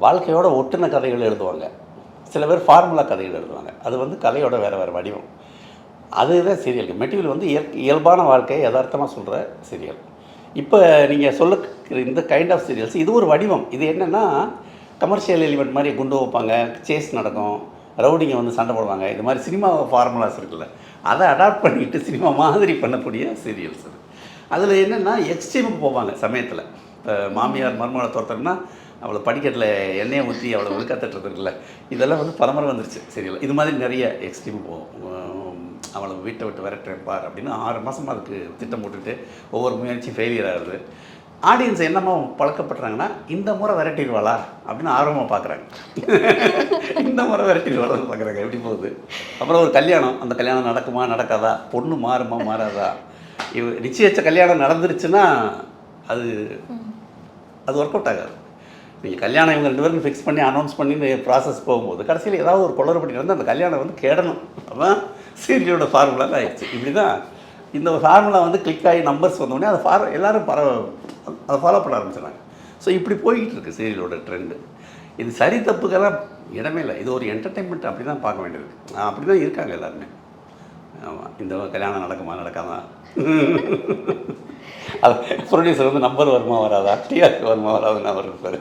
வாழ்க்கையோட ஒட்டுன கதைகள் எழுதுவாங்க. சில பேர் ஃபார்முலா கதைகள் எழுதுவாங்க. அது வந்து கதையோட வேறு வேறு வடிவம். அதுதான் சீரியல். மெட்டீரியல் வந்து இயல்பான வாழ்க்கையை யதார்த்தமாக சொல்கிற சீரியல். இப்போ நீங்கள் சொல்ல இந்த கைண்ட் ஆஃப் சீரியல்ஸ் இது ஒரு வடிவம். இது என்னென்னா கமர்ஷியல் எலிமெண்ட் மாதிரி குண்டு வைப்பாங்க, சேஸ் நடக்கும், ரவுடிங்க வந்து சண்டை போடுவாங்க. இது மாதிரி சினிமா ஃபார்முலாஸ் இருக்குல்ல, அதை அடாப்ட் பண்ணிவிட்டு சினிமா மாதிரி பண்ணக்கூடிய சீரியல்ஸ் அது. அதில் என்னென்னா எக்ஸ்ட்ரீமுக்கு போவாங்க சமயத்தில். இப்போ மாமியார் மருமகளை துரத்துறதுன்னா அவளை படிக்கட்டில் எண்ணெயை ஊற்றி அவளை ஒழுக்கத்தட்டுறது இருக்குல்ல, இதெல்லாம் வந்து பரம்பரை வந்துருச்சு சீரியல். இது மாதிரி நிறைய எக்ஸ்ட்ரீம் போகும். அவளை வீட்டை விட்டு விரட்டுறேன் பார் அப்படின்னு 6 மாதமாக அதுக்கு திட்டம் போட்டுட்டு ஒவ்வொரு முயற்சி ஃபெயிலியர் ஆகுது. ஆடியன்ஸ் என்னமோ பழக்கப்படுறாங்கன்னா இந்த முறை விரட்டிடுவாளா அப்படின்னு ஆர்வமாக பார்க்குறாங்க. இந்த முறை விரட்டிடுவாளான்னு பார்க்குறாங்க எப்படி போகுது. அப்புறம் ஒரு கல்யாணம், அந்த கல்யாணம் நடக்குமா நடக்காதா, பொண்ணு மாறுமா மாறாதா, நிச்சயிச்ச கல்யாணம் நடந்துருச்சுன்னா அது ஒர்க் அவுட் ஆகாது. நீங்கள் கல்யாணம் இவங்க 2 பேருக்கும் ஃபிக்ஸ் பண்ணி அனௌன்ஸ் பண்ணி இந்த ப்ராசஸ் போகும்போது கடைசியில் ஏதாவது ஒரு குளறுபடி வந்து அந்த கல்யாணம் வந்து கேடணும். அதுதான் சீரியலோட ஃபார்முலா ஆகிடுச்சு. இப்படி தான் இந்த ஃபார்முலா வந்து கிளிக் ஆகி நம்பர்ஸ் வந்தோடனே அதை எல்லோரும் அதை ஃபாலோ பண்ண ஆரம்பிச்சிடுறாங்க. ஸோ இப்படி போய்கிட்டு இருக்குது சீரியலோட ட்ரெண்டு. இது சரி தப்புக்கெல்லாம் இடமே இல்லை. இது ஒரு என்டர்டெயின்மெண்ட் அப்படி தான் பார்க்க வேண்டியது. அப்படி தான் இருக்காங்க எல்லாருமே. ஆமாம், இந்த கல்யாணம் நடக்குமா நடக்காதா, அது ப்ரொடியூசர் வந்து நம்பர் வருமா வராதா, டிஆர்பி வருமா வராதுன்னு அவர் இருப்பார்.